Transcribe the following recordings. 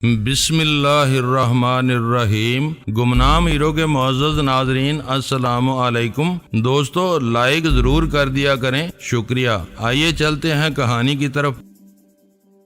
بسم اللہ الرحمن الرحیم۔ گمنام ہیرو کے معزز ناظرین السلام علیکم۔ دوستو لائک ضرور کر دیا کریں، شکریہ۔ آئیے چلتے ہیں کہانی کی طرف۔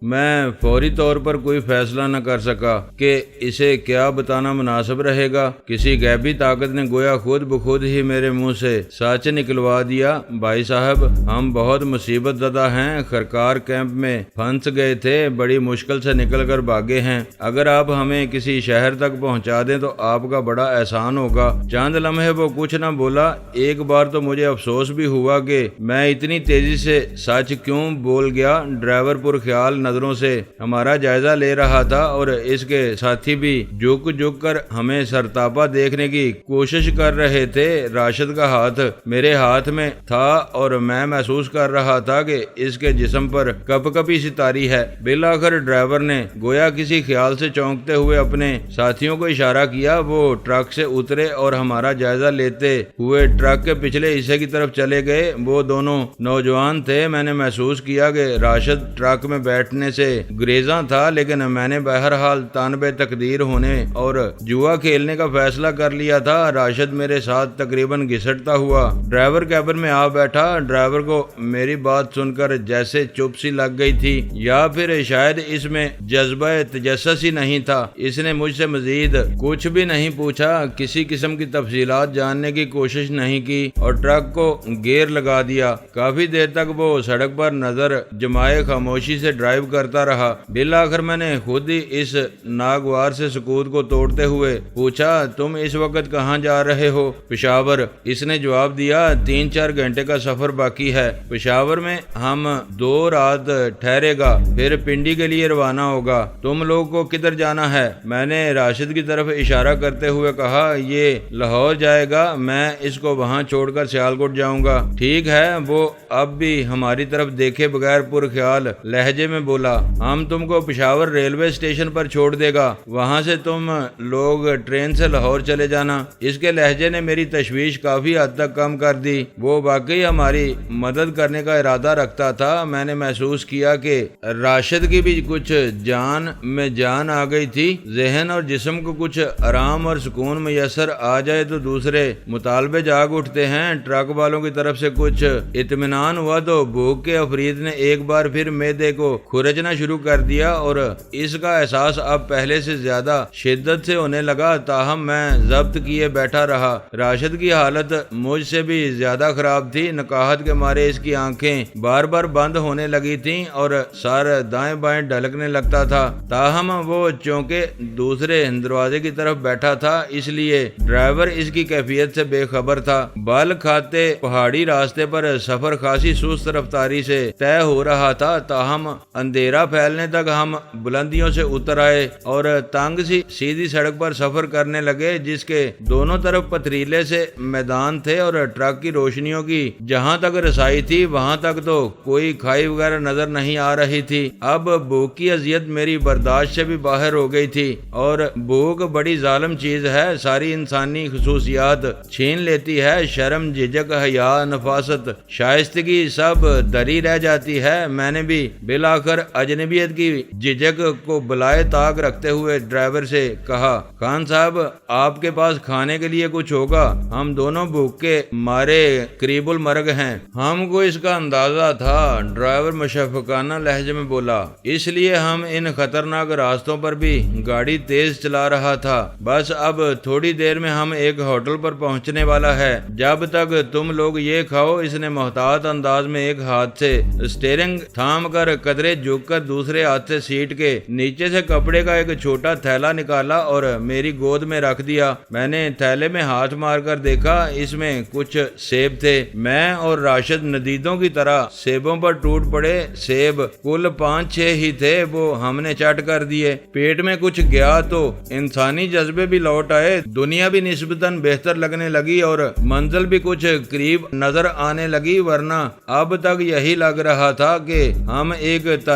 میں فوری طور پر کوئی فیصلہ نہ کر سکا کہ اسے کیا بتانا مناسب رہے گا۔ کسی غیبی طاقت نے گویا خود بخود ہی میرے منہ سے سچ نکلوا دیا۔ بھائی صاحب، ہم بہت مصیبت زدہ ہیں، خرکار کیمپ میں پھنس گئے تھے، بڑی مشکل سے نکل کر بھاگے ہیں۔ اگر آپ ہمیں کسی شہر تک پہنچا دیں تو آپ کا بڑا احسان ہوگا۔ چند لمحے وہ کچھ نہ بولا۔ ایک بار تو مجھے افسوس بھی ہوا کہ میں اتنی تیزی سے سچ کیوں بول گیا۔ ڈرائیور پر خیال نظروں سے ہمارا جائزہ لے رہا تھا اور اس کے ساتھی بھی جھک جھک کر ہمیں سرتاپا دیکھنے کی کوشش کر رہے تھے۔ راشد کا ہاتھ میرے ہاتھ میں تھا اور میں محسوس کر رہا تھا کہ اس کے جسم پر کپ کپی سی طاری ہے۔ بالآخر ڈرائیور نے گویا کسی خیال سے چونکتے ہوئے اپنے ساتھیوں کو اشارہ کیا۔ وہ ٹرک سے اترے اور ہمارا جائزہ لیتے ہوئے ٹرک کے پچھلے حصے کی طرف چلے گئے۔ وہ دونوں نوجوان تھے۔ میں نے محسوس کیا کہ راشد ٹرک میں بیٹھنے سے گریزاں تھا، لیکن میں نے بہرحال تانبے تقدیر ہونے اور جوا کھیلنے کا فیصلہ کر لیا تھا۔ راشد میرے ساتھ تقریباً گھسٹتا ہوا ڈرائیور کیبن میں آ بیٹھا۔ ڈرائیور کو میری بات سن کر جیسے چپ سی لگ گئی تھی، یا پھر شاید اس میں جذبہ تجسس ہی نہیں تھا۔ اس نے مجھ سے مزید کچھ بھی نہیں پوچھا، کسی قسم کی تفصیلات جاننے کی کوشش نہیں کی اور ٹرک کو گیئر لگا دیا۔ کافی دیر تک وہ سڑک پر نظر جمائے خاموشی سے ڈرائیو کرتا رہا۔ بالآخر میں نے خود ہی اس ناگوار سے سکوت کو توڑتے ہوئے پوچھا، تم اس وقت کہاں جا رہے ہو؟ پشاور، اس نے جواب دیا۔ 3-4 گھنٹے کا سفر باقی ہے۔ پشاور میں ہم 2 رات ٹھہرے گا، پھر پنڈی کے لیے روانہ ہوگا۔ تم لوگ کو کدھر جانا ہے؟ میں نے راشد کی طرف اشارہ کرتے ہوئے کہا، یہ لاہور جائے گا، میں اس کو وہاں چھوڑ کر سیالکوٹ جاؤں گا۔ ٹھیک ہے۔ وہ اب بھی ہماری طرف دیکھے بغیر پرخیال لہجے میں بولا، ہم تم کو پشاور ریلوے اسٹیشن پر چھوڑ دے گا، وہاں سے تم لوگ ٹرین سے لاہور چلے جانا۔ اس کے لہجے نے میری تشویش کافی حد تک کم کر دی۔ وہ واقعی ہماری مدد کرنے کا ارادہ رکھتا تھا۔ میں نے محسوس کیا کہ راشد کی بھی کچھ جان میں جان آ گئی تھی۔ ذہن اور جسم کو کچھ آرام اور سکون میسر آ جائے تو دوسرے مطالبے جاگ اٹھتے ہیں۔ ٹرک والوں کی طرف سے کچھ اطمینان ہوا تو بھوک کے افرید نے ایک بار پھر معدے کو کھرچنا شروع کر دیا اور اس کا احساس اب پہلے سے زیادہ شدت سے ہونے لگا۔ تاہم میں ضبط کیے بیٹھا رہا۔ راشد کی حالت مجھ سے بھی زیادہ خراب تھی۔ نکاہت کے مارے اس کی آنکھیں بار بار بند ہونے لگی تھیں اور سر دائیں بائیں ڈھلکنے لگتا تھا۔ تاہم وہ چونکہ دوسرے دروازے کی طرف بیٹھا تھا، اس لیے ڈرائیور اس کی کیفیت سے بے خبر تھا۔ بال کھاتے پہاڑی راستے پر سفر خاصی سست رفتاری سے طے ہو رہا تھا۔ تاہم اندھیرا پھیلنے تک ہم بلندیوں سے اتر آئے اور تنگ سی سیدھی سڑک پر سفر کرنے لگے، جس کے دونوں طرف پتھریلے سے میدان تھے اور ٹرک کی روشنیوں کی جہاں تک رسائی تھی وہاں تک تو کوئی کھائی وغیرہ نظر نہیں آ رہی تھی۔ اب بھوک کی اذیت میری برداشت سے بھی باہر ہو گئی تھی، اور بھوک بڑی ظالم چیز ہے، ساری انسانی خصوصیات چھین لیتی ہے۔ شرم، جھجک، حیا، نفاست، شائستگی سب دری رہ جاتی ہے۔ میں نے بھی بالآخر اجنبیت کی جھجک کو بلائے طاق رکھتے ہوئے ڈرائیور سے کہا، خان صاحب آپ کے پاس کھانے کے لیے کچھ ہوگا؟ ہم دونوں بھوک کے مارے قریب المرگ ہیں۔ ہم کو اس کا اندازہ تھا، ڈرائیور مشفقانہ لہجے میں بولا، اس لیے ہم ان خطرناک راستوں پر بھی گاڑی تیز چلا رہا تھا۔ بس اب تھوڑی دیر میں ہم ایک ہوٹل پر پہنچنے والا ہے، جب تک تم لوگ یہ کھاؤ۔ اس نے محتاط انداز میں ایک ہاتھ سے اسٹیئرنگ تھام کر قدرے جھک کر دوسرے ہاتھ سے سیٹ کے نیچے سے کپڑے کا ایک چھوٹا تھیلا نکالا اور میری گود میں رکھ دیا۔ میں نے تھیلے میں ہاتھ مار کر دیکھا، اس میں کچھ سیب تھے۔ میں اور راشد ندیدوں کی طرح سیبوں پر ٹوٹ پڑے۔ سیب کل 5-6 ہی تھے، وہ ہم نے چٹ کر دیے۔ پیٹ میں کچھ گیا تو انسانی جذبے بھی لوٹ آئے، دنیا بھی نسبتاً بہتر لگنے لگی اور منزل بھی کچھ قریب نظر آنے لگی، ورنہ اب تک یہی لگ رہا تھا کہ ہم ایک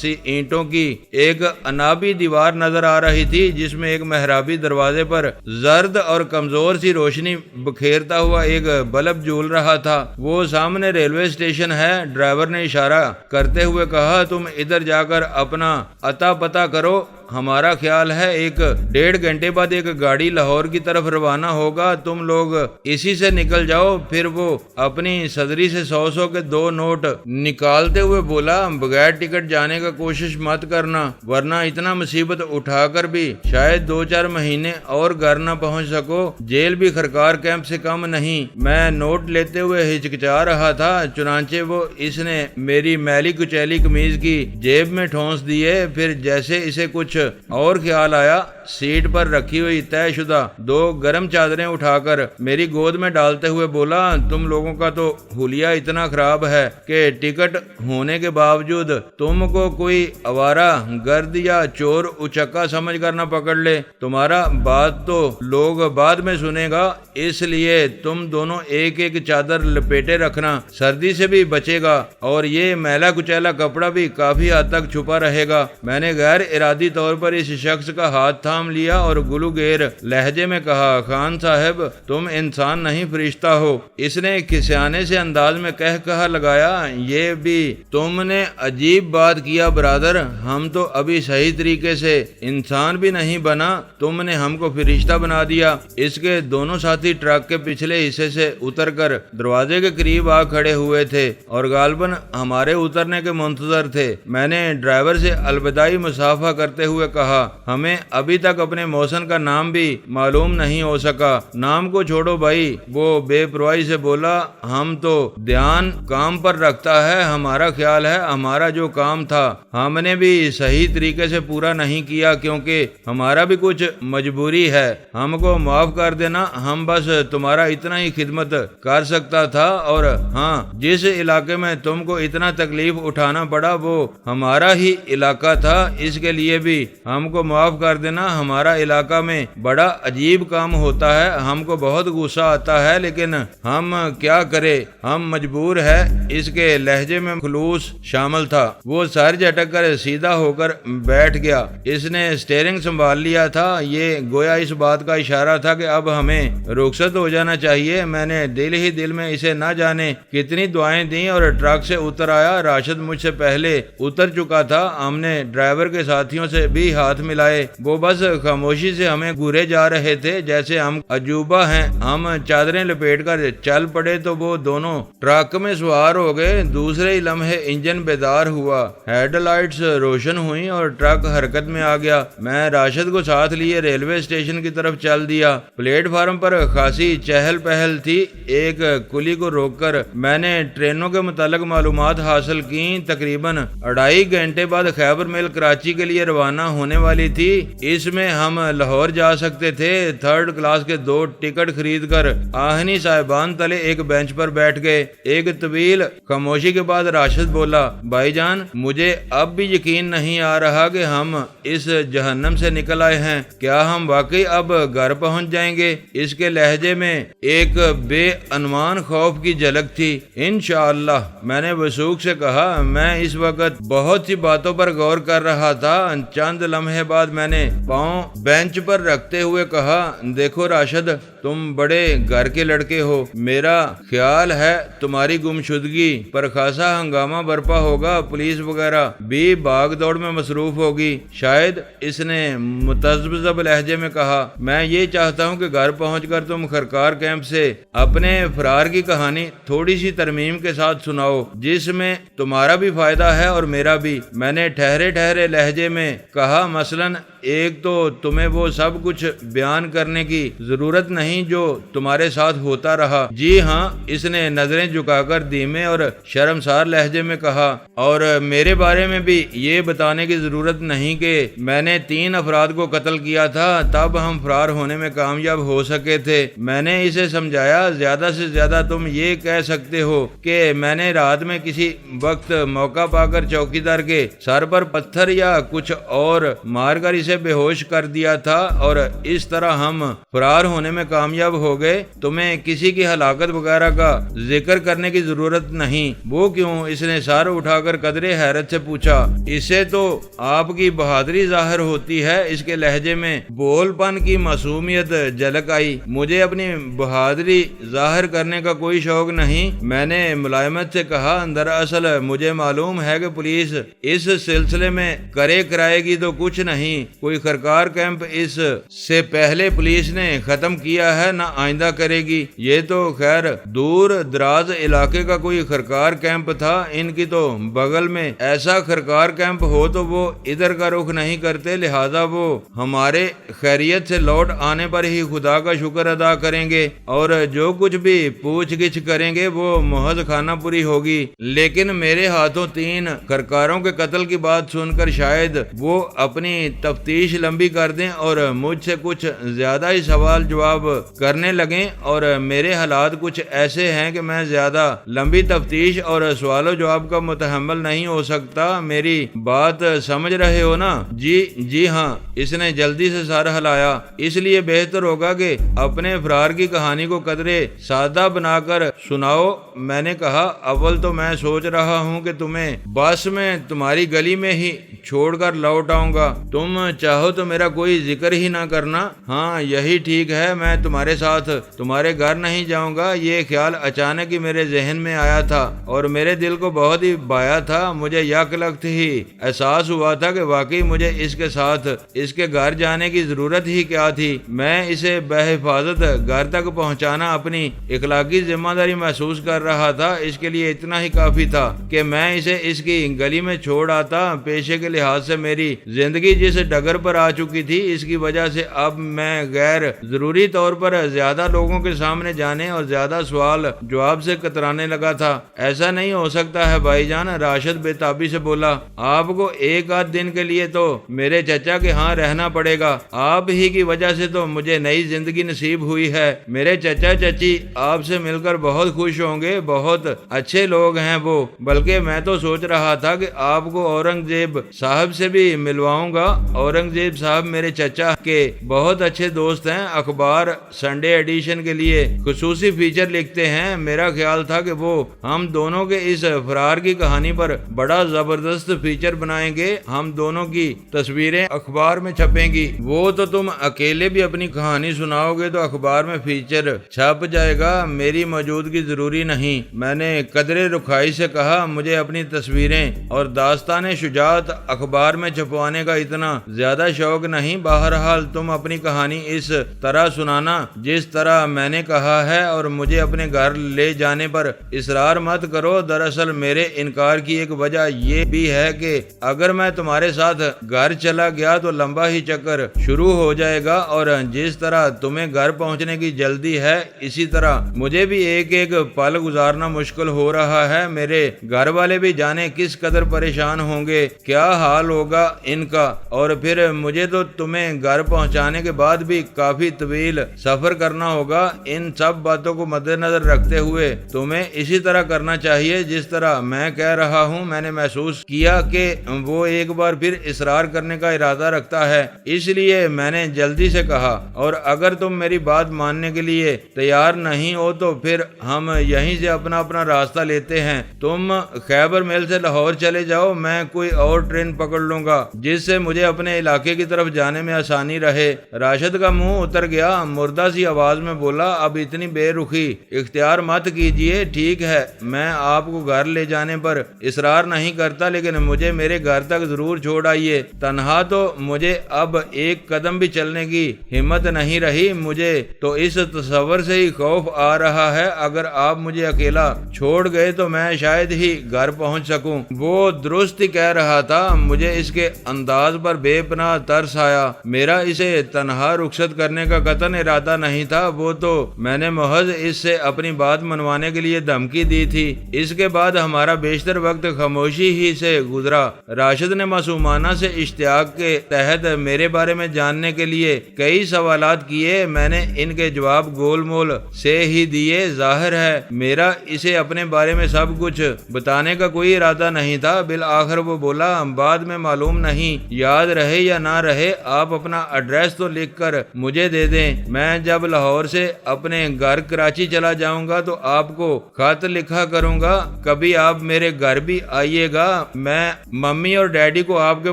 سی اینٹوں کی ایک انابی دیوار نظر آ رہی تھی، جس میں ایک محرابی دروازے پر زرد اور کمزور سی روشنی بکھیرتا ہوا ایک بلب جھول رہا تھا۔ وہ سامنے ریلوے اسٹیشن ہے، ڈرائیور نے اشارہ کرتے ہوئے کہا۔ تم ادھر جا کر اپنا عطا پتہ کرو، ہمارا خیال ہے 1.5 گھنٹے بعد ایک گاڑی لاہور کی طرف روانہ ہوگا، تم لوگ اسی سے نکل جاؤ۔ پھر وہ اپنی صدری سے 100 کے 2 نوٹ نکالتے ہوئے بولا، بغیر ٹکٹ جانے کا کوشش مت کرنا، ورنہ اتنا مصیبت اٹھا کر بھی شاید 2-4 مہینے اور گھر نہ پہنچ سکو۔ جیل بھی خرکار کیمپ سے کم نہیں۔ میں نوٹ لیتے ہوئے ہچکچا رہا تھا، چنانچہ وہ اس نے میری میلی کچیلی قمیض کی جیب میں ٹھونس دیے۔ پھر جیسے اسے کچھ اور خیال آیا، سیٹ پر رکھی ہوئی طے شدہ 2 گرم چادریں اٹھا کر میری گود میں ڈالتے ہوئے بولا، تم لوگوں کا تو حلیہ اتنا خراب ہے کہ ٹکٹ ہونے کے باوجود تم کو کوئی آوارہ گرد یا چور اچکا سمجھ کر نہ پکڑ لے۔ تمہارا بات تو لوگ بعد میں سنے گا، اس لیے تم دونوں ایک چادر لپیٹے رکھنا، سردی سے بھی بچے گا اور یہ میلا کچیلا کپڑا بھی کافی حد تک چھپا رہے گا۔ میں نے غیر ارادی طور پر اس شخص کا ہاتھ تھام لیا اور گلوگیر لہجے میں کہا، خان صاحب تم انسان نہیں فرشتہ ہو۔ اس نے کسانے سے انداز میں کہا لگایا، یہ بھی تم نے عجیب بات کیا برادر، ہم تو ابھی صحیح طریقے سے انسان بھی نہیں بنا، تم نے ہم کو فرشتہ بنا دیا۔ اس کے دونوں ساتھی ٹرک کے پچھلے حصے سے اتر کر دروازے کے قریب آ کھڑے ہوئے تھے اور غالباً ہمارے اترنے کے منتظر تھے۔ میں نے ڈرائیور سے الوداعی مصافحہ کرتے ہوئے کہا، ہمیں ابھی تک اپنے موسن کا نام بھی معلوم نہیں ہو سکا۔ نام کو چھوڑو بھائی، وہ بے پرواہی سے بولا، ہم تو دھیان کام پر رکھتا ہے، ہمارا خیال ہے ہمارا جو کام تھا ہم نے بھی صحیح طریقے سے پورا نہیں کیا، کیونکہ ہمارا بھی کچھ مجبوری ہے، ہم کو معاف کر دینا، ہم بس تمہارا اتنا ہی خدمت کر سکتا تھا، اور ہاں جس علاقے میں تم کو اتنا تکلیف اٹھانا پڑا وہ ہمارا ہی علاقہ تھا، اس کے لیے بھی ہم کو معاف کر دینا۔ ہمارا علاقہ میں بڑا عجیب کام ہوتا ہے، ہم کو بہت غصہ آتا ہے، لیکن ہم کیا کریں، ہم مجبور ہے۔ اس کے لہجے میں خلوص شامل تھا۔ وہ سر جھٹک کر سیدھا ہو کر بیٹھ گیا۔ اس نے اسٹیئرنگ سنبھال لیا تھا، یہ گویا اس بات کا اشارہ تھا کہ اب ہمیں رخصت ہو جانا چاہیے۔ میں نے دل ہی دل میں اسے نہ جانے کتنی دعائیں دیں اور ٹرک سے اتر آیا۔ راشد مجھ سے پہلے اتر چکا تھا، ہم نے ڈرائیور کے ساتھیوں سے بھی ہاتھ ملائے، وہ بس خاموشی سے ہمیں گھورے جا رہے تھے جیسے ہم عجوبہ ہیں۔ ہم چادریں لپیٹ کر چل پڑے تو وہ دونوں ٹرک میں سوار ہو گئے۔ دوسرے ہی لمحے انجن بیدار ہوا، ہیڈ لائٹس روشن ہوئیں اور ٹرک حرکت میں آ گیا۔ میں راشد کو ساتھ لیے ریلوے اسٹیشن کی طرف چل دیا۔ پلیٹ فارم پر خاصی چہل پہل تھی۔ ایک کلی کو روک کر میں نے ٹرینوں کے متعلق معلومات حاصل کی۔ تقریباً 2.5 گھنٹے بعد خیبر میل کراچی کے لیے روانہ ہونے والی تھی۔ اس میں ہم لاہور جا سکتے تھے۔ 3rd کلاس کے 2 ٹکٹ خرید کر آہنی صاحبان تلے ایک بینچ پر بیٹھ گئے۔ ایک طویل خاموشی کے بعد راشد بولا، بھائی جان مجھے اب بھی یقین نہیں آ رہا کہ ہم اس جہنم سے نکل آئے ہیں، کیا ہم واقعی اب گھر پہنچ جائیں گے؟ اس کے لہجے میں ایک بے عنوان خوف کی جھلک تھی۔ انشاءاللہ، میں نے وثوق سے کہا۔ میں اس وقت بہت سی باتوں پر غور کر رہا تھا۔ چند لمحے بعد میں نے پاؤں بینچ پر رکھتے ہوئے کہا، دیکھو راشد، تم بڑے گھر کے لڑکے ہو، میرا خیال ہے تمہاری گمشدگی پر خاصا ہنگامہ برپا ہوگا، پولیس وغیرہ بھی بھاگ دوڑ میں مصروف ہوگی شاید۔ اس نے متذبذب لہجے میں کہا، میں یہ چاہتا ہوں کہ گھر پہنچ کر تم خرکار کیمپ سے اپنے فرار کی کہانی تھوڑی سی ترمیم کے ساتھ سناؤ، جس میں تمہارا بھی فائدہ ہے اور میرا بھی۔ میں نے ٹھہرے لہجے میں کہا، مثلاً ایک تو تمہیں وہ سب کچھ بیان کرنے کی ضرورت نہیں جو تمہارے ساتھ ہوتا رہا۔ جی ہاں، اس نے نظریں جھکا کر دھیمے اور شرمسار لہجے میں کہا، اور میرے بارے میں بھی یہ بتانے کی ضرورت نہیں کہ میں نے 3 افراد کو قتل کیا تھا، تب ہم فرار ہونے میں کامیاب ہو سکے تھے۔ میں نے اسے سمجھایا، زیادہ سے زیادہ تم یہ کہہ سکتے ہو کہ میں نے رات میں کسی وقت موقع پا کر چوکیدار کے سر پر پتھر یا کچھ اور مار کر اسے سے بے ہوش کر دیا تھا اور اس طرح ہم فرار ہونے میں کامیاب ہو گئے۔ تمہیں کسی کی ہلاکت وغیرہ کا ذکر کرنے کی ضرورت نہیں۔ وہ کیوں؟ اس نے سر اٹھا کر قدرے حیرت سے پوچھا۔ اسے تو آپ کی بہادری ظاہر ہوتی ہے۔ اس کے لہجے میں بول پن کی معصومیت جھلک آئی۔ مجھے اپنی بہادری ظاہر کرنے کا کوئی شوق نہیں، میں نے ملائمت سے کہا۔ دراصل مجھے معلوم ہے کہ پولیس اس سلسلے میں کرائے گی تو کچھ نہیں۔ کوئی خرکار کیمپ اس سے پہلے پولیس نے ختم کیا ہے، نہ آئندہ کرے گی۔ یہ تو خیر دور دراز علاقے کا کوئی خرکار کیمپ تھا۔ ان کی تو بغل میں ایسا خرکار کیمپ ہو تو وہ ادھر کا رخ نہیں کرتے، لہذا وہ ہمارے خیریت سے لوٹ آنے پر ہی خدا کا شکر ادا کریں گے اور جو کچھ بھی پوچھ گچھ کریں گے وہ محض خانہ پوری ہوگی۔ لیکن میرے ہاتھوں 3 خرکاروں کے قتل کی بات سن کر شاید وہ اپنی تفتیش لمبی کر دیں اور مجھ سے کچھ زیادہ ہی سوال جواب کرنے لگیں، اور میرے حالات کچھ ایسے ہیں کہ میں زیادہ لمبی تفتیش اور سوال و جواب کا متحمل نہیں ہو سکتا۔ میری بات سمجھ رہے ہو نا؟ جی ہاں، اس نے جلدی سے سر ہلایا۔ اس لیے بہتر ہوگا کہ اپنے فرار کی کہانی کو قدرے سادہ بنا کر سناؤ۔ میں نے کہا، اول تو میں سوچ رہا ہوں کہ تمہیں بس میں تمہاری گلی میں ہی چھوڑ کر لوٹ آؤں گا۔ تم چاہو تو میرا کوئی ذکر ہی نہ کرنا۔ ہاں یہی ٹھیک ہے، میں تمہارے ساتھ تمہارے گھر نہیں جاؤں گا۔ یہ خیال اچانک ہی میرے ذہن میں آیا تھا اور میرے دل کو بہت ہی بایا تھا۔ مجھے یک لخت ہی احساس ہوا تھا کہ واقعی مجھے اس کے ساتھ اس کے گھر جانے کی ضرورت ہی کیا تھی۔ میں اسے بحفاظت گھر تک پہنچانا اپنی اخلاقی ذمہ داری محسوس کر رہا تھا۔ اس کے لیے اتنا ہی کافی تھا کہ میں اسے اس کی گلی میں چھوڑ آتا۔ پیشے کے لحاظ سے میری زندگی جس ڈگر پر آ چکی تھی، اس کی وجہ سے اب میں غیر ضروری طور پر زیادہ لوگوں کے سامنے جانے اور زیادہ سوال جواب سے کترانے لگا تھا۔ ایسا نہیں ہو سکتا ہے بھائی جان، راشد بے تابی سے بولا۔ آپ کو 1 دن کے لیے تو میرے چچا کے ہاں رہنا پڑے گا۔ آپ ہی کی وجہ سے تو مجھے نئی زندگی نصیب ہوئی ہے۔ میرے چچا چچی آپ سے مل کر بہت خوش ہوں گے، بہت اچھے لوگ ہیں وہ۔ بلکہ میں تو سوچ رہا تھا کہ آپ کو اورنگزیب صاحب سے بھی ملواؤں گا۔ اورنگزیب صاحب میرے چچا کے بہت اچھے دوست ہیں، اخبار سنڈے ایڈیشن کے لیے خصوصی فیچر لکھتے ہیں۔ میرا خیال تھا کہ وہ ہم دونوں کے اس فرار کی کہانی پر بڑا زبردست فیچر بنائیں گے، ہم دونوں کی تصویریں اخبار میں چھپیں گی۔ وہ تو تم اکیلے بھی اپنی کہانی سناؤ گے تو اخبار میں فیچر چھپ جائے گا، میری موجودگی ضروری نہیں۔ میں نے قدرے رکھائی سے کہا، مجھے اپنی تصویریں اور داستان شجاعت اخبار میں چھپوانے کا اتنا زیادہ شوق نہیں۔ بہرحال تم اپنی کہانی اس طرح سنانا جس طرح میں نے کہا ہے اور مجھے اپنے گھر لے جانے پر اصرار مت کرو۔ دراصل میرے انکار کی ایک وجہ یہ بھی ہے کہ اگر میں تمہارے ساتھ گھر چلا گیا تو لمبا ہی چکر شروع ہو جائے گا، اور جس طرح تمہیں گھر پہنچنے کی جلدی ہے اسی طرح مجھے بھی ایک پل گزارنا مشکل ہو رہا ہے۔ میرے گھر والے بھی جانے کس قدر پریشان ہوں گے، کیا حال ہوگا ان کا، اور پھر مجھے تو تمہیں گھر پہنچانے کے بعد بھی کافی طویل سفر کرنا ہوگا۔ ان سب باتوں کو مد نظر رکھتے ہوئے تمہیں اسی طرح کرنا چاہیے جس طرح میں کہہ رہا ہوں۔ میں نے محسوس کیا کہ وہ ایک بار پھر اصرار کرنے کا ارادہ رکھتا ہے، اس لیے میں نے جلدی سے کہا، اور اگر تم میری بات ماننے کے لیے تیار نہیں ہو تو پھر ہم یہیں سے اپنا راستہ لیتے ہیں۔ تم خیبر میل سے لاہور چلے جاؤ، میں کوئی اور ٹرین پکڑ لوں گا جس سے مجھے اپنے علاقے کی طرف جانے میں آسانی رہے۔ راشد کا منہ اتر گیا، مردہ سی آواز میں بولا، اب اتنی بے رخی اختیار مت کیجیے۔ ٹھیک ہے، میں آپ کو گھر لے جانے پر اصرار نہیں کرتا، لیکن مجھے میرے گھر تک ضرور چھوڑ آئیے۔ تنہا تو مجھے اب ایک قدم بھی چلنے کی ہمت نہیں رہی۔ مجھے تو اس تصور سے ہی خوف آ رہا ہے، اگر آپ مجھے اکیلا چھوڑ گئے تو میں شاید ہی گھر پہنچ سکوں۔ وہ درست ہی کہہ رہا تھا۔ مجھے اس کے انداز پر بے پناہ ترس آیا۔ میرا اسے تنہا رخصت کرنے کا قطعاً ارادہ نہیں تھا، وہ تو میں نے محض اس سے اپنی بات منوانے کے لیے دھمکی دی تھی۔ اس کے بعد ہمارا بیشتر وقت خاموشی ہی سے گزرا۔ راشد نے معصومانہ سے اشتیاق کے تحت میرے بارے میں جاننے کے لیے کئی سوالات کیے، میں نے ان کے جواب گول مول سے ہی دیے۔ ظاہر ہے میرا اسے اپنے بارے میں سب کچھ بتانے کا کوئی ارادہ نہیں تھا۔ بالآخر وہ بولا، بعد میں معلوم نہیں یاد رہے یا نہ رہے آپ اپنا ایڈریس تو لکھ کر مجھے دے دیں، میں جب لاہور سے اپنے گھر کراچی چلا جاؤں گا تو آپ کو خط لکھا کروں گا، کبھی آپ میرے گھر بھی آئیے گا، میں ممی اور ڈیڈی کو آپ کے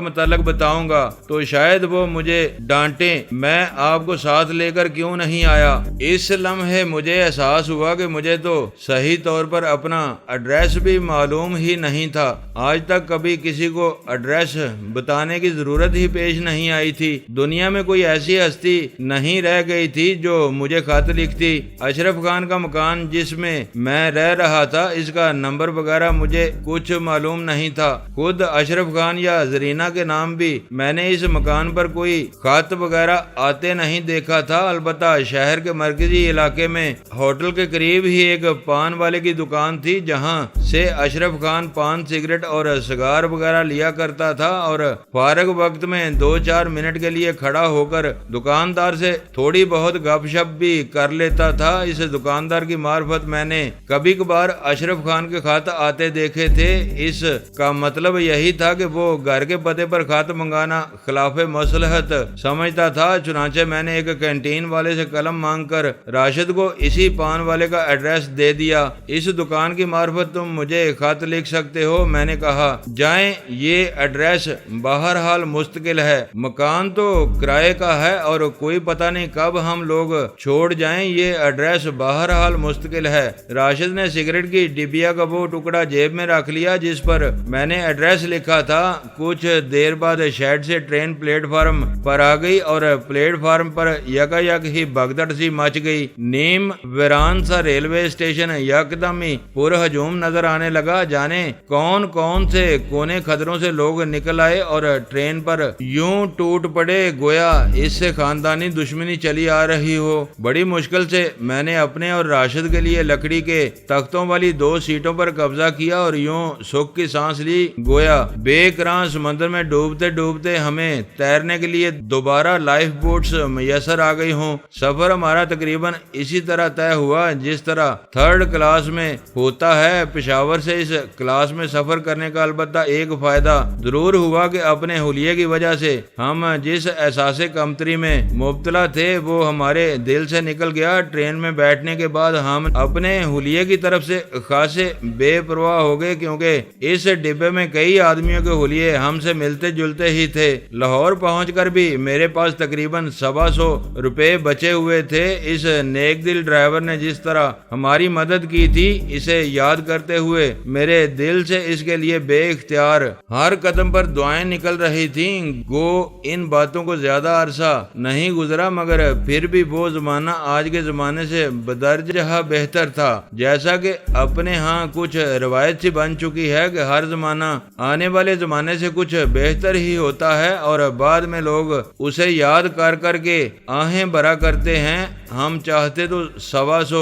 متعلق بتاؤں گا تو شاید وہ مجھے ڈانٹیں میں آپ کو ساتھ لے کر کیوں نہیں آیا۔ اس لمحے مجھے احساس ہوا کہ مجھے تو صحیح طور پر اپنا ایڈریس بھی معلوم ہی نہیں تھا، آج تک کبھی کسی کو ایڈریس بتانے کی ضرورت ہی پیش نہیں آئی تھی، دنیا میں کوئی ایسی ہستی نہیں رہ گئی تھی جو مجھے خط لکھتی۔ اشرف خان کا مکان جس میں میں رہ رہا تھا اس کا نمبر وغیرہ مجھے کچھ معلوم نہیں تھا، خود اشرف خان یا زرینہ کے نام بھی میں نے اس مکان پر کوئی خط وغیرہ آتے نہیں دیکھا تھا، البتہ شہر کے مرکزی علاقے میں ہوٹل کے قریب ہی ایک پان والے کی دکان تھی جہاں سے اشرف خان پان سگریٹ اور سگار وغیرہ لیا کرتا تھا اور فارغ وقت میں 2-4 منٹ کے لیے کھڑا ہو کر دکاندار سے تھوڑی بہت گپ شپ بھی کر لیتا تھا۔ اس دکاندار کی معرفت میں نے کبھی کبھار اشرف خان کے خط آتے دیکھے تھے، اس کا مطلب یہی تھا کہ وہ گھر کے پتے پر خط منگانا خلاف مصلحت سمجھتا تھا، چنانچہ میں نے ایک کینٹین والے سے قلم مانگ کر راشد کو اسی پان والے کا ایڈریس دے دیا، اس دکان کی معرفت تم مجھے خط لکھ سکتے ہو۔ میں نے کہا جائیں، یہ ایڈریس بہرحال مستقل ہے، مکان تو کرائے کا ہے اور کوئی پتہ نہیں کب ہم لوگ چھوڑ جائیں، یہ ایڈریس بہرحال مستقل ہے۔ راشد نے سگریٹ کی ڈبیا کا وہ ٹکڑا جیب میں رکھ لیا جس پر میں نے ایڈریس لکھا تھا۔ کچھ دیر بعد شیڈ سے ٹرین پلیٹ فارم پر آ گئی اور پلیٹ فارم پر یکا یک ہی بھگدڑ سی مچ گئی، نیم ویران سا ریلوے اسٹیشن یکدم ہی پر ہجوم نظر آنے لگا، جانے کون کون سے کونے خطروں سے لوگ نکل آئے اور ٹرین پر یوں ٹوٹ پڑے گویا اس سے خاندانی دشمنی چلی آ رہی ہو۔ بڑی مشکل سے میں نے اپنے اور راشد کے لیے لکڑی کے تختوں والی 2 سیٹوں پر قبضہ کیا اور یوں سکھ کی سانس لی، گویا بے کراں سمندر میں ڈوبتے ڈوبتے ہمیں تیرنے کے لیے دوبارہ لائف بوٹس میسر آ گئی ہوں۔ سفر ہمارا تقریباً اسی طرح طے ہوا جس طرح 3rd کلاس میں ہوتا ہے۔ پشاور سے اس کلاس میں سفر کرنے کا البتہ ایک فائدہ ضرور ہوا کہ اپنے حلیے کی وجہ سے ہم جس احساس کمتری میں مبتلا تھے وہ ہمارے دل سے نکل گیا۔ ٹرین میں بیٹھنے کے بعد ہم اپنے حلیے کی طرف سے خاصے بے پرواہ ہو گئے کیونکہ اس ڈبے میں کئی آدمیوں کے حلیے ہم سے ملتے جلتے ہی تھے۔ لاہور پہنچ کر بھی میرے پاس تقریباً 125 روپے بچے ہوئے تھے۔ اس نیک دل ڈرائیور نے جس طرح ہماری مدد کی تھی اسے یاد کرتے ہوئے میرے دل سے اس کے لیے بے اختیار ہر قدم پر دعائیں نکل رہی تھیں۔ گو ان باتوں کو زیادہ عرصہ نہیں گزرا مگر پھر بھی وہ زمانہ آج کے زمانے سے بدرجہ بہتر تھا، جیسا کہ اپنے ہاں کچھ روایت سی بن چکی ہے کہ ہر زمانہ آنے والے زمانے سے کچھ بہتر ہی ہوتا ہے اور بعد میں لوگ اسے یاد کر کر کے آہیں بھرا کرتے ہیں۔ ہم چاہتے تو 125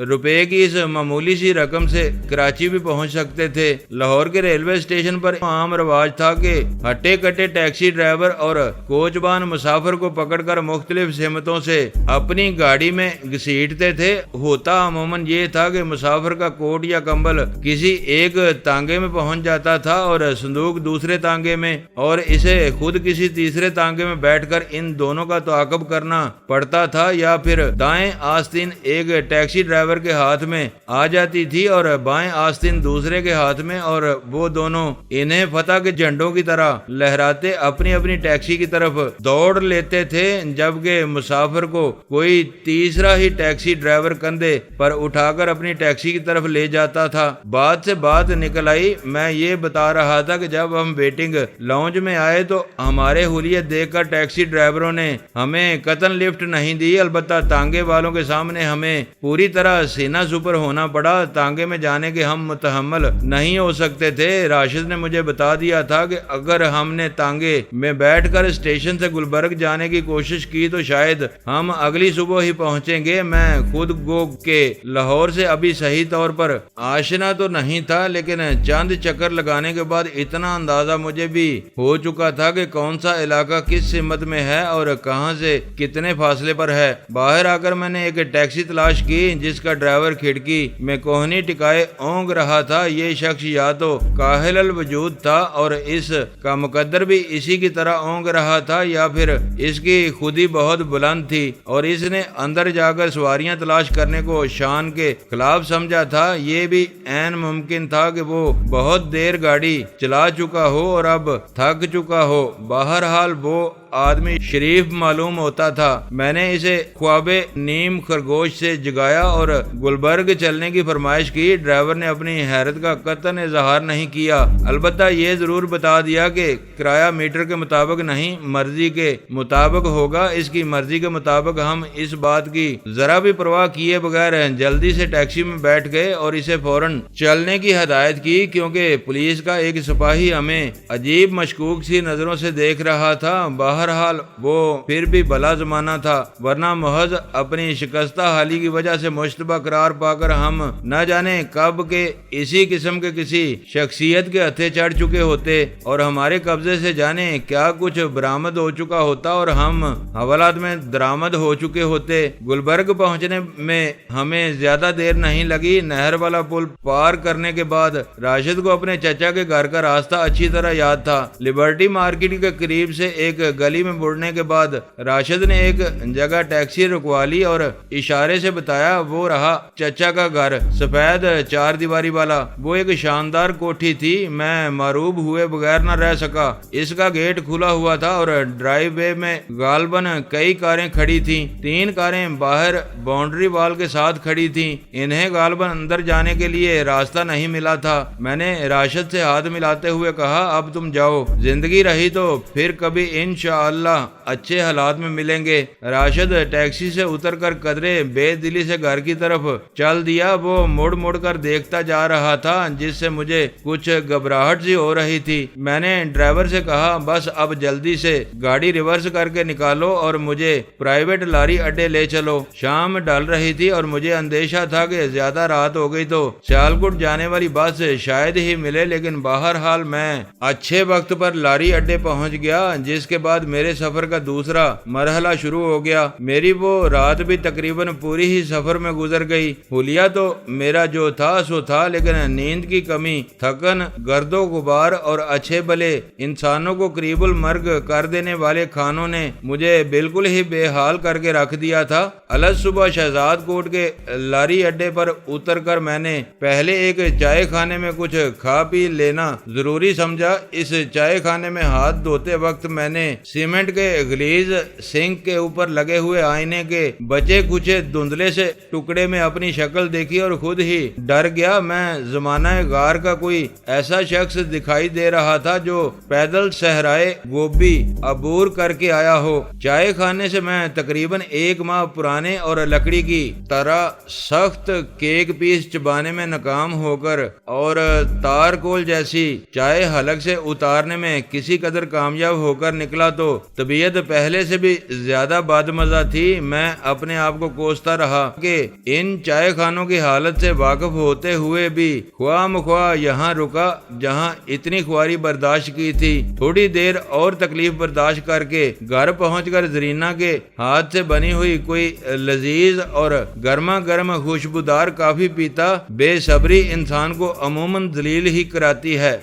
روپے کی اس معمولی سی رقم سے کراچی بھی پہنچ سکتے تھے۔ لاہور کے ریلوے اسٹیشن پر عام رواج تھا کہ ہٹے کٹے ٹیکسی ڈرائیور اور کوچبان مسافر کو پکڑ کر مختلف سمتوں سے اپنی گاڑی میں گھسیٹتے تھے۔ ہوتا عموماً یہ تھا کہ مسافر کا کوٹ یا کمبل کسی ایک تانگے میں پہنچ جاتا تھا اور صندوق دوسرے تانگے میں، اور اسے خود کسی تیسرے تانگے میں بیٹھ کر ان دونوں کا تعاقب کرنا پڑتا تھا، یا پھر دائیں آستین ایک ٹیکسی ڈرائیور کے ہاتھ میں آ جاتی تھی اور بائیں آستین دوسرے کے ہاتھ میں، اور وہ دونوں انہیں فتح کے جھنڈوں کی طرح لہراتے اپنی اپنی ٹیکسی کی طرف دوڑ لیتے تھے، جبکہ مسافر کو کوئی تیسرا ہی ٹیکسی ڈرائیور کندھے پر اٹھا کر اپنی ٹیکسی کی طرف لے جاتا تھا۔ بات سے بات نکل آئی، میں یہ بتا رہا تھا کہ جب ہم ویٹنگ لاؤنج میں آئے تو ہمارے حلیے دیکھ کر ٹیکسی ڈرائیوروں نے ہمیں قطن لفٹ نہیں دی، البتہ تانگے والوں کے سامنے ہمیں پوری طرح سینہ سپر ہونا پڑا۔ تانگے میں جانے کے ہم متحمل نہیں ہو سکتے تھے۔ راشد نے مجھے بتا دیا تھا کہ اگر ہم نے تانگے میں بیٹھ کر اسٹیشن سے گلبرگ جانے کی کوشش کی تو شاید ہم اگلی صبح ہی پہنچیں گے۔ میں خود گو کہ لاہور سے ابھی صحیح طور پر آشنا تو نہیں تھا، لیکن چند چکر لگانے کے بعد اتنا اندازہ مجھے بھی ہو چکا تھا کہ کون سا علاقہ کس سمت میں ہے اور کہاں سے کتنے فاصلے پر ہے۔ باہر آ کر میں نے ایک ٹیکسی تلاش کی جس کا ڈرائیور کھڑکی میں کوہنی ٹکائے اونگ رہا تھا۔ یہ شخص یا تو کاہل الوجود تھا اور اس کا مقدر بھی اسی کی طرح طرح اونگ رہا تھا یا پھر اس کی خودی بہت بلند تھی اور اس نے اندر جا کر سواریاں تلاش کرنے کو شان کے خلاف سمجھا تھا۔ یہ بھی عین ممکن تھا کہ وہ بہت دیر گاڑی چلا چکا ہو اور اب تھک چکا ہو۔ بہرحال وہ آدمی شریف معلوم ہوتا تھا۔ میں نے اسے خواب نیم خرگوش سے جگایا اور گلبرگ چلنے کی فرمائش کی۔ ڈرائیور نے اپنی حیرت کا قطعاً اظہار نہیں کیا، البتہ یہ ضرور بتا دیا کہ کرایہ میٹر کے مطابق نہیں، مرضی کے مطابق ہوگا۔ اس کی مرضی کے مطابق ہم اس بات کی ذرا بھی پرواہ کیے بغیر جلدی سے ٹیکسی میں بیٹھ گئے اور اسے فوراً چلنے کی ہدایت کی، کیونکہ پولیس کا ایک سپاہی ہمیں عجیب مشکوک سی نظروں سے دیکھ رہا تھا۔ بہرحال وہ پھر بھی بھلا زمانہ تھا، ورنہ محض اپنی شکستہ حالی کی وجہ سے مشتبہ قرار پا کر ہم نہ جانے کب کے اسی قسم کے کسی شخصیت کے ہتھے چڑھ چکے ہوتے اور ہمارے قبضے سے جانے کیا کچھ برآمد ہو چکا ہوتا اور ہم حوالات میں درآمد ہو چکے ہوتے۔ گلبرگ پہنچنے میں ہمیں زیادہ دیر نہیں لگی۔ نہر والا پل پار کرنے کے بعد راشد کو اپنے چچا کے گھر کا راستہ اچھی طرح یاد تھا۔ لبرٹی مارکیٹ کے قریب سے ایک گلی میں مڑنے کے بعد راشد نے ایک جگہ ٹیکسی رکوا لی اور اشارے سے بتایا وہ رہا چچا کا گھر، سفید چار دیواری والا۔ وہ ایک شاندار کوٹھی تھی، میں معروب ہوئے بغیر نہ رہ سکا۔ اس کا گیٹ کھلا ہوا تھا اور ڈرائیو وے میں غالباً کئی کاریں کھڑی تھیں۔ 3 کاریں باہر باؤنڈری وال کے ساتھ کھڑی تھیں، انہیں غالباً اندر جانے کے لیے راستہ نہیں ملا تھا۔ میں نے راشد سے ہاتھ ملاتے ہوئے کہا اب تم جاؤ، زندگی رہی تو پھر کبھی انشاءاللہ اچھے حالات میں ملیں گے۔ راشد ٹیکسی سے اتر کر قدرے بے دلی سے گھر کی طرف چل دیا۔ وہ مڑ مڑ کر دیکھتا جا رہا تھا جس سے مجھے کچھ گھبراہٹ سی ہو رہی تھی۔ میں نے ڈرائیور سے کہا بس اب جلدی سے گاڑی ریورس کر کے نکالو اور مجھے پرائیویٹ لاری اڈے لے چلو۔ شام ڈال رہی تھی اور مجھے اندیشہ تھا کہ زیادہ رات ہو گئی تو سیالکوٹ جانے والی بس شاید ہی ملے، لیکن بہرحال میں اچھے وقت پر لاری اڈے پہنچ گیا، جس کے بعد میرے سفر کا دوسرا مرحلہ شروع ہو گیا۔ میری وہ رات بھی تقریباً پوری ہی سفر میں گزر گئی۔ حلیہ تو میرا جو تھا سو تھا، لیکن نیند کی کمی، تھکن، گرد و غبار اور اچھے بھلے انسانوں کو قریب المرگ کر دینے والے کھانوں نے مجھے بالکل ہی بے حال کر کے رکھ دیا تھا۔ الگ صبح شہزاد کوٹ کے لاری اڈے پر اتر کر میں نے پہلے ایک چائے خانے میں کچھ کھا پی لینا ضروری سمجھا۔ اس چائے خانے میں ہاتھ دھوتے وقت میں نے سیمنٹ کے غلیظ سنک کے اوپر لگے ہوئے آئینے کے بچے کچھ دھندلے سے ٹکڑے میں اپنی شکل دیکھی اور خود ہی ڈر گیا۔ میں زمانہ غار کا کوئی ایسا شخص دکھائی دے رہا تھا جو پیدل صحرائے گوبی عبور کر کے آیا ہو۔ چائے خانے سے میں تقریباً 1 ماہ پرانے اور لکڑی کی طرح سخت کیک پیس چبانے میں ناکام ہو کر اور تارکول جیسی چائے حلق سے اتارنے میں کسی قدر کامیاب ہو کر نکلا تو طبیعت پہلے سے بھی زیادہ بدمزہ تھی۔ میں اپنے آپ کو کوستا رہا کہ ان چائے خانوں کی حالت سے واقف ہوتے ہوئے بھی خواہ مخواہ یہاں رکا جہاں اتنی خواری برداشت کی تھی۔ تھوڑی دیر اور تکلیف برداشت کر کے گھر پہنچ کر زرینہ کے ہاتھ سے بنی ہوئی کوئی لذیذ اور گرما گرم خوشبودار کافی پیتا۔ بے صبری انسان کو عموماً ذلیل ہی کراتی ہے۔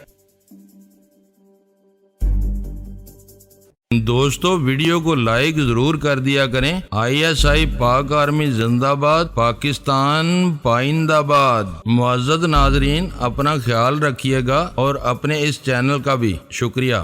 دوستو ویڈیو کو لائک ضرور کر دیا کریں۔ ISI پاک آرمی زندہ باد، پاکستان پائندہ باد۔ معزز ناظرین اپنا خیال رکھیے گا اور اپنے اس چینل کا بھی شکریہ۔